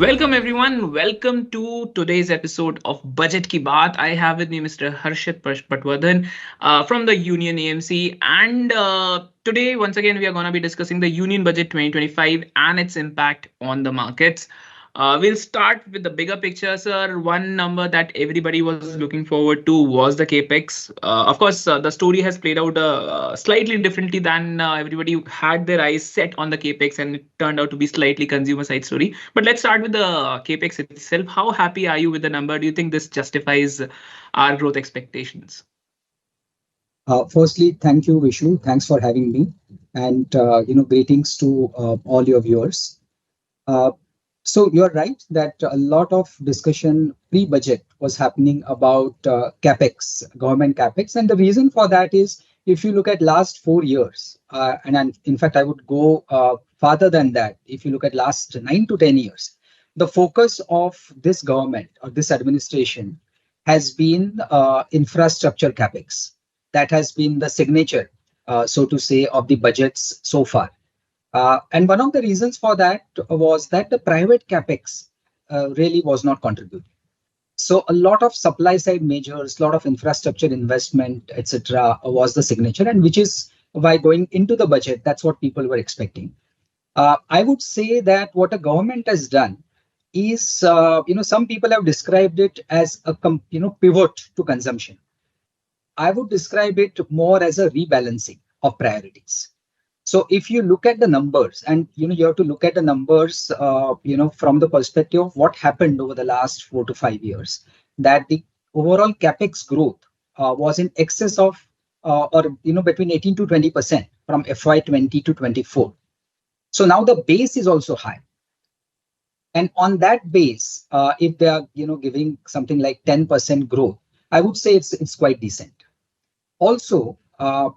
Welcome everyone. Welcome to today's episode of Budget Ki Baat. I have with me Mr. Harshad Patwardhan from the Union AMC, and today once again we are going to be discussing the Union Budget 2025 and its impact on the markets. We'll start with the bigger picture, sir. One number that everybody was looking forward to was the capex. Of course, the story has played out slightly differently than everybody had their eyes set on the capex, and it turned out to be slightly consumer side story. But let's start with the capex itself. How happy are you with the number? Do you think this justifies our growth expectations? Firstly, thank you, Vishnu. Thanks for having me, and greetings to all your viewers. Uh, so you're right that a lot of discussion pre-budget was happening about capex, government capex, and the reason for that is if you look at last 4 years, in fact I would go farther than that. If you look at last 9 to 10 years, the focus of this government or this administration has been infrastructure capex. That has been the signature, so to say, of the budgets so far. And one of the reasons for that was that the private capex really was not contributing. So a lot of supply side measures, a lot of infrastructure investment, etc., was the signature, and which is why going into the budget, that's what people were expecting. I would say that what a government has done is, some people have described it as a pivot to consumption. I would describe it more as a rebalancing of priorities. So if you look at the numbers, and you have to look at the numbers, from the perspective of what happened over the last 4 to 5 years, that the overall capex growth was in excess of, between 18 to 20% from FY20 to 24. So now the base is also high, and on that base, if they are giving something like 10% growth, I would say it's quite decent. Also, for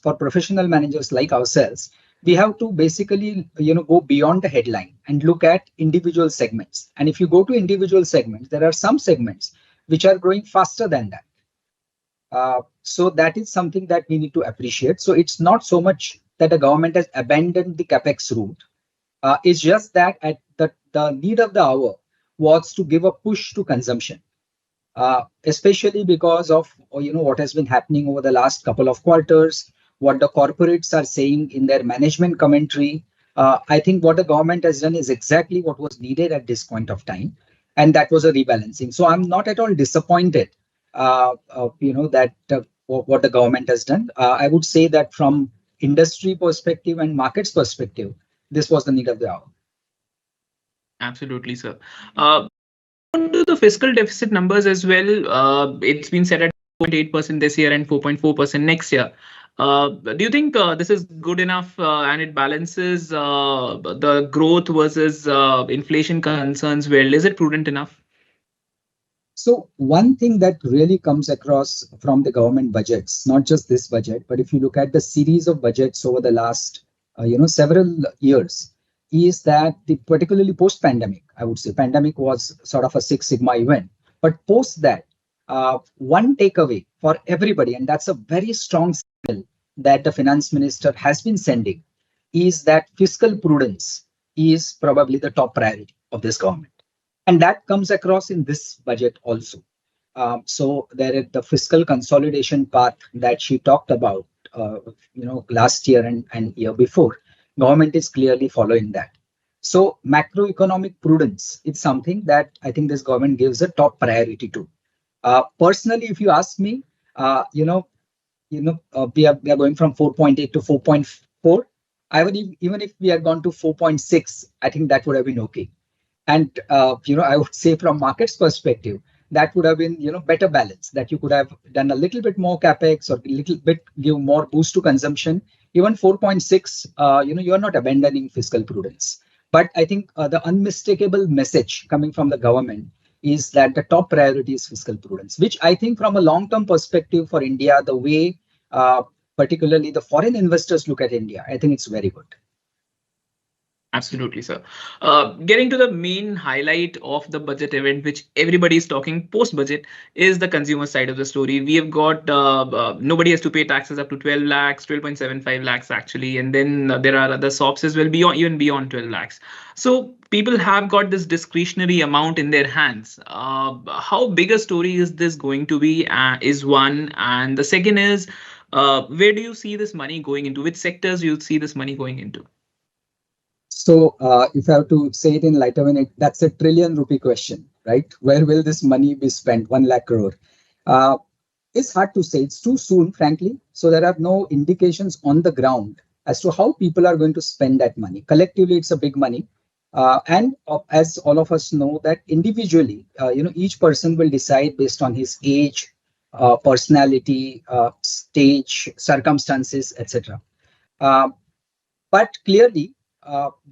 for professional managers like ourselves, we have to basically go beyond the headline and look at individual segments. And if you go to individual segments, there are some segments which are growing faster than that. So that is something that we need to appreciate. So it's not so much that the government has abandoned the capex route. It's just that at the need of the hour was to give a push to consumption. Especially because of what has been happening over the last couple of quarters, what the corporates are saying in their management commentary. I think what the government has done is exactly what was needed at this point of time, and that was a rebalancing. So I'm not at all disappointed, what the government has done. I would say that from industry perspective and markets perspective, this was the need of the hour. Absolutely, sir. To the fiscal deficit numbers as well, it's been set at 4.8% this year and 4.4% next year. Do you think this is good enough and it balances the growth versus inflation concerns well? Is it prudent enough? So one thing that really comes across from the government budgets, not just this budget, but if you look at the series of budgets over the last, several years, is that particularly post-pandemic, I would say pandemic was sort of a Six Sigma event, but post that, one takeaway for everybody, and that's a very strong signal that the finance minister has been sending, is that fiscal prudence is probably the top priority of this government. And that comes across in this budget also. So there is the fiscal consolidation path that she talked about, last year and year before. Government is clearly following that. So macroeconomic prudence is something that I think this government gives a top priority to. Personally, if you ask me, we are going from 4.8 to 4.4. Even if we had gone to 4.6, I think that would have been okay. And I would say from markets perspective, that would have been better balance, that you could have done a little bit more capex or a little bit give more boost to consumption. Even 4.6, you're not abandoning fiscal prudence. But I think the unmistakable message coming from the government is that the top priority is fiscal prudence, which I think from a long-term perspective for India, the way particularly the foreign investors look at India, I think it's very good. Absolutely, sir. Getting to the main highlight of the budget event, which everybody is talking post budget, is the consumer side of the story. We have got nobody has to pay taxes up to 12 lakhs, 12.75 lakhs actually, and then there are other SOPs as well beyond even beyond 12 lakhs. So people have got this discretionary amount in their hands. How big a story is this going to be? Is one, and the second is where do you see this money going into? Which sectors you see this money going into? So, if I have to say it in lighter vein, that's a trillion rupee question, right? Where will this money be spent? 1 lakh crore. Uh, it's hard to say. It's too soon, frankly. So there are no indications on the ground as to how people are going to spend that money. Collectively, it's a big money. And as all of us know, that individually, each person will decide based on his age, personality, stage, circumstances, etc. But clearly,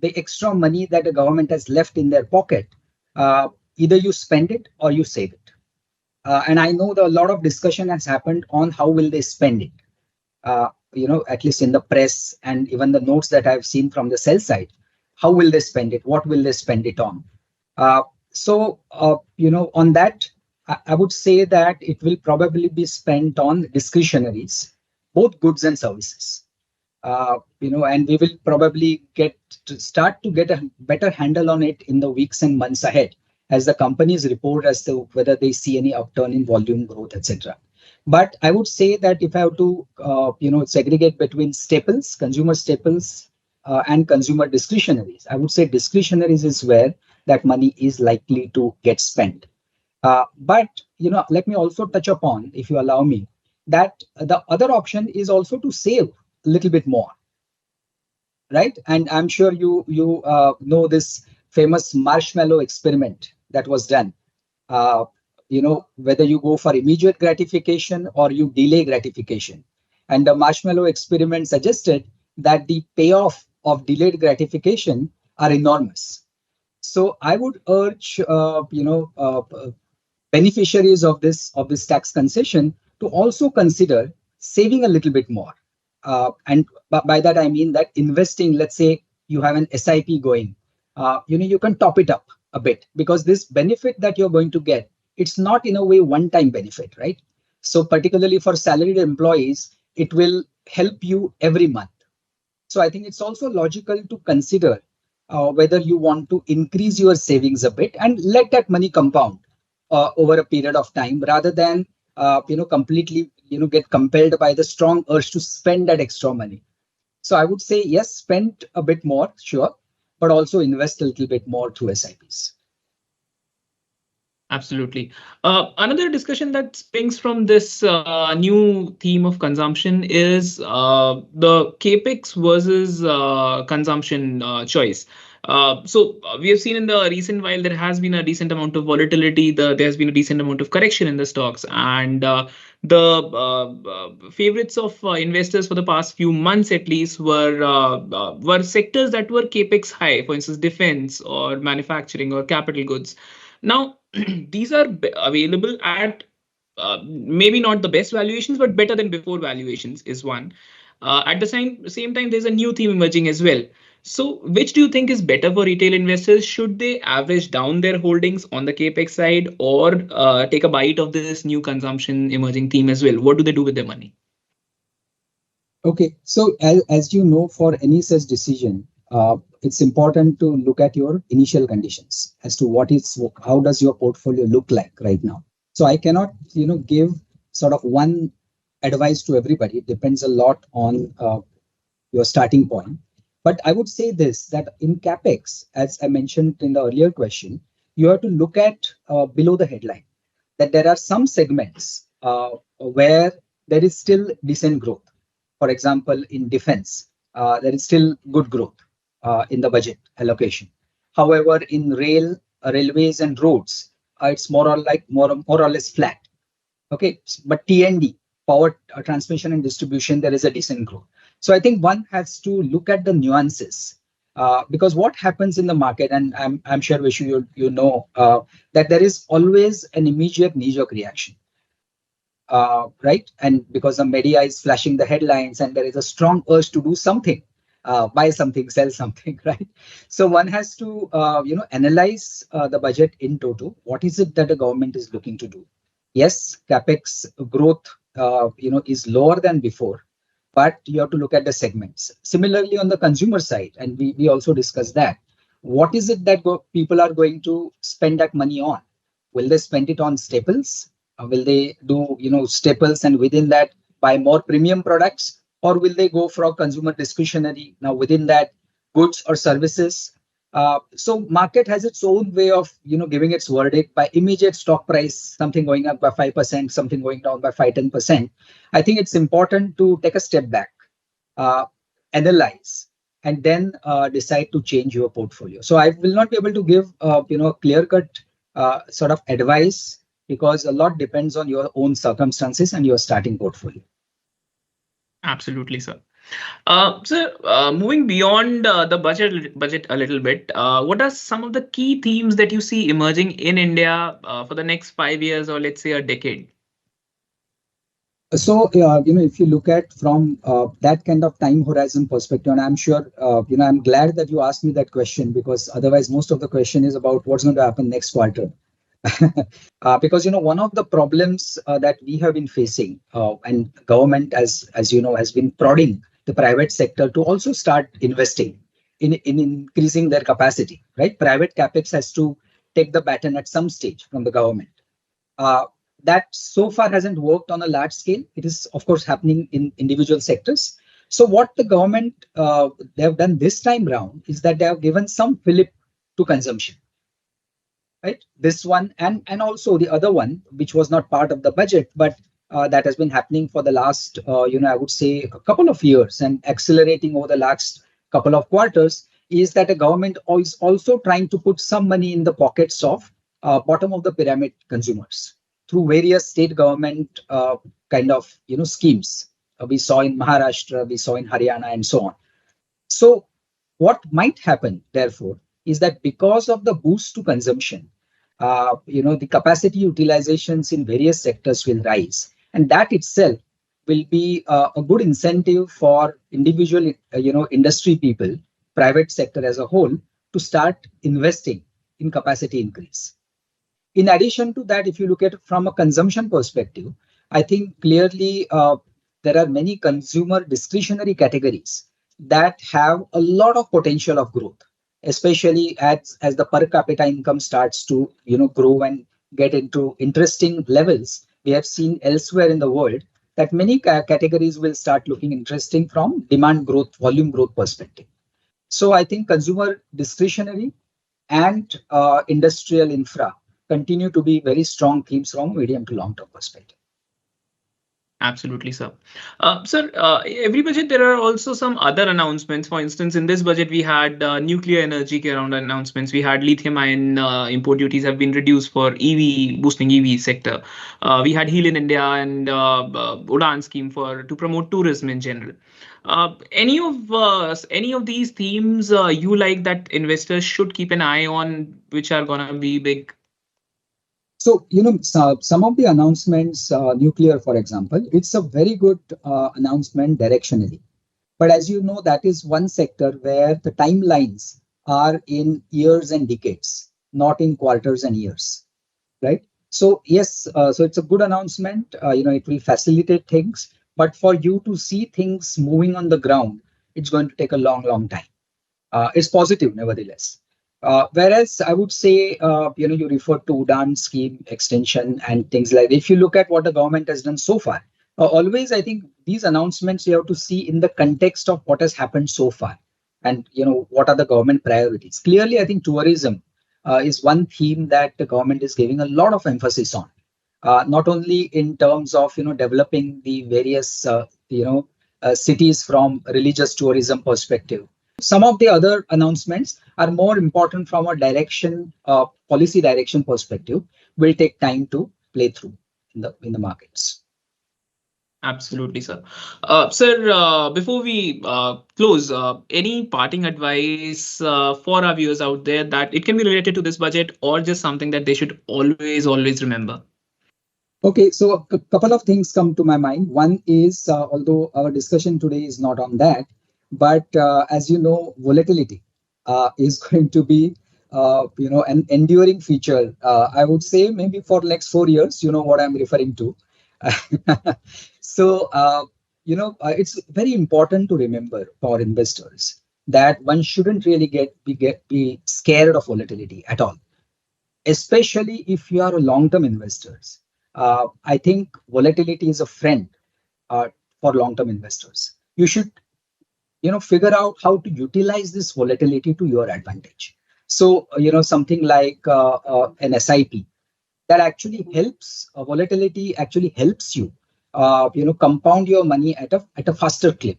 the extra money that the government has left in their pocket, either you spend it or you save it. And I know that a lot of discussion has happened on how will they spend it. At least in the press and even the notes that I've seen from the sell side, how will they spend it? What will they spend it on? On that, I would say that it will probably be spent on discretionaries, both goods and services. And we will probably start to get a better handle on it in the weeks and months ahead as the companies report as to whether they see any upturn in volume growth, etc. But I would say that if I have to, segregate between staples, consumer staples, and consumer discretionaries, I would say discretionaries is where that money is likely to get spent. But let me also touch upon, if you allow me, that the other option is also to save a little bit more, right? And I'm sure you know this famous marshmallow experiment that was done. Uh, whether you go for immediate gratification or you delay gratification. And the marshmallow experiment suggested that the payoff of delayed gratification are enormous. So I would urge, beneficiaries of this tax concession to also consider saving a little bit more. And by that I mean that investing, let's say you have an SIP going, you can top it up a bit, because this benefit that you're going to get, it's not in a way one-time benefit, right? So particularly for salaried employees, it will help you every month. So I think it's also logical to consider whether you want to increase your savings a bit and let that money compound over a period of time, rather than completely get compelled by the strong urge to spend that extra money. So I would say yes, spend a bit more, sure, but also invest a little bit more through SIPs. Absolutely. Another discussion that springs from this new theme of consumption is the capex versus consumption choice. So we have seen in the recent while there has been a decent amount of volatility. There has been a decent amount of correction in the stocks, and the favorites of investors for the past few months at least were sectors that were capex high, for instance, defense or manufacturing or capital goods. Now, these are available at maybe not the best valuations, but better than before valuations is one. At the same time, there's a new theme emerging as well. So, which do you think is better for retail investors? Should they average down their holdings on the capex side, or take a bite of this new consumption emerging theme as well? What do they do with their money? Okay, so as you know, for any such decision, it's important to look at your initial conditions as to how does your portfolio look like right now. So I cannot, give sort of one advice to everybody. It depends a lot on your starting point. But I would say this, that in capex, as I mentioned in the earlier question, you have to look at below the headline, that there are some segments where there is still decent growth. For example, in defense, there is still good growth in the budget allocation. However, in railways and roads, it's more or less flat. Okay, but T&D, power transmission and distribution, there is a decent growth. So I think one has to look at the nuances, because what happens in the market, and I'm sure Vishu, you know that there is always an immediate knee-jerk reaction. Right? And because the media is flashing the headlines and there is a strong urge to do something. buy something, sell something, right? So one has to analyze the budget in total. What is it that the government is looking to do? Yes, capex growth is lower than before, but you have to look at the segments. Similarly, on the consumer side, and we also discussed that, what is it that people are going to spend that money on? Will they spend it on staples? Will they do staples and within that buy more premium products, or will they go for consumer discretionary? Now within that, goods or services. So market has its own way of giving its verdict by immediate stock price, something going up by 5%, something going down by 5-10%. I think it's important to take a step back, uh, analyze, and then decide to change your portfolio. So I will not be able to give clear cut sort of advice, because a lot depends on your own circumstances and your starting portfolio. Absolutely, sir. Moving beyond the budget a little bit, what are some of the key themes that you see emerging in India for the next 5 years, or let's say a decade? So, if you look at from that kind of time horizon perspective, and I'm sure, I'm glad that you asked me that question, because otherwise most of the question is about what's going to happen next quarter. Because, one of the problems that we have been facing, and government, as you know, has been prodding the private sector to also start investing in increasing their capacity, right? Private capex has to take the baton at some stage from the government. Uh, that so far hasn't worked on a large scale. It is, of course, happening in individual sectors. So what the government they have done this time round is that they have given some fillip to consumption, right? This one and also the other one, which was not part of the budget, but that has been happening for the last, I would say, a couple of years and accelerating over the last couple of quarters, is that the government is also trying to put some money in the pockets of bottom of the pyramid consumers through various state government kind of schemes. We saw in Maharashtra, we saw in Haryana, and so on. So what might happen, therefore, is that because of the boost to consumption, the capacity utilizations in various sectors will rise, and that itself will be a good incentive for individual, industry people, private sector as a whole, to start investing in capacity increase. In addition to that, if you look at it from a consumption perspective, I think clearly there are many consumer discretionary categories that have a lot of potential of growth, especially as the per capita income starts to grow and get into interesting levels. We have seen elsewhere in the world that many categories will start looking interesting from demand growth, volume growth perspective. So I think consumer discretionary and industrial infra continue to be very strong themes from medium to long term perspective. Absolutely, sir. Sir, every budget there are also some other announcements. For instance, in this budget we had nuclear energy around announcements. We had lithium-ion import duties have been reduced for EV boosting EV sector. We had Heal in India and Udan scheme to promote tourism in general. Any of these themes you like that investors should keep an eye on, which are gonna be big? So, some of the announcements, nuclear, for example, it's a very good announcement directionally. But as you know, that is one sector where the timelines are in years and decades, not in quarters and years, right? So yes, so it's a good announcement. It will facilitate things, but for you to see things moving on the ground, it's going to take a long, long time. It's positive, nevertheless. Whereas I would say, you referred to Udan scheme extension and things like that. If you look at what the government has done so far, always I think these announcements you have to see in the context of what has happened so far, and what are the government priorities. Clearly, I think tourism is one theme that the government is giving a lot of emphasis on, not only in terms of developing the various cities from religious tourism perspective. Some of the other announcements are more important from a direction, policy direction perspective. Will take time to play through in the markets. Absolutely, sir. Sir, before we close, any parting advice for our viewers out there, that it can be related to this budget or just something that they should always remember? Okay, so a couple of things come to my mind. One is, although our discussion today is not on that, But as you know, volatility is going to be an enduring feature. I would say maybe for next 4 years. You know what I'm referring to. So it's very important to remember for investors that one shouldn't really be scared of volatility at all, especially if you are a long-term investors. I think volatility is a friend uh, for long-term investors. You should figure out how to utilize this volatility to your advantage. So something like an SIP that actually helps, volatility actually helps you compound your money at a faster clip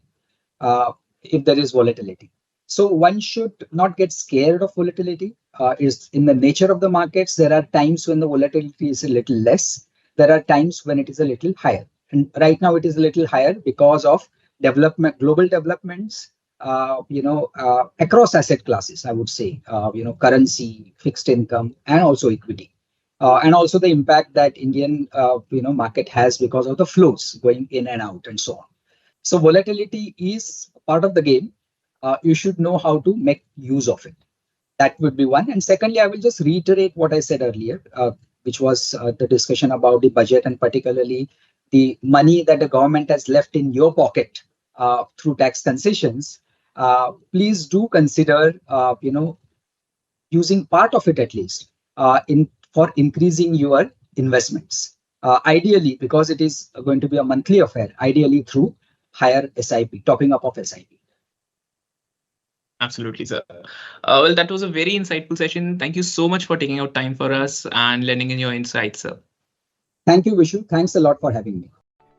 if there is volatility. So one should not get scared of volatility. Is in the nature of the markets. There are times when the volatility is a little less. There are times when it is a little higher. And right now it is a little higher because of global developments. Across asset classes, I would say. Currency, fixed income, and also equity. And also the impact that Indian market has because of the flows going in and out and so on. So volatility is part of the game. You should know how to make use of it. That would be one. And secondly, I will just reiterate what I said earlier, which was the discussion about the budget and particularly the money that the government has left in your pocket through tax concessions. Please do consider, using part of it at least in for increasing your investments. Ideally, because it is going to be a monthly affair, ideally through higher SIP, topping up of SIP. Absolutely, sir. Well, that was a very insightful session. Thank you so much for taking out time for us and lending in your insights, sir. Thank you, Vishu. Thanks a lot for having me.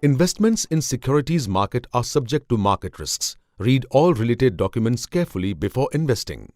Investments in securities market are subject to market risks. Read all related documents carefully before investing.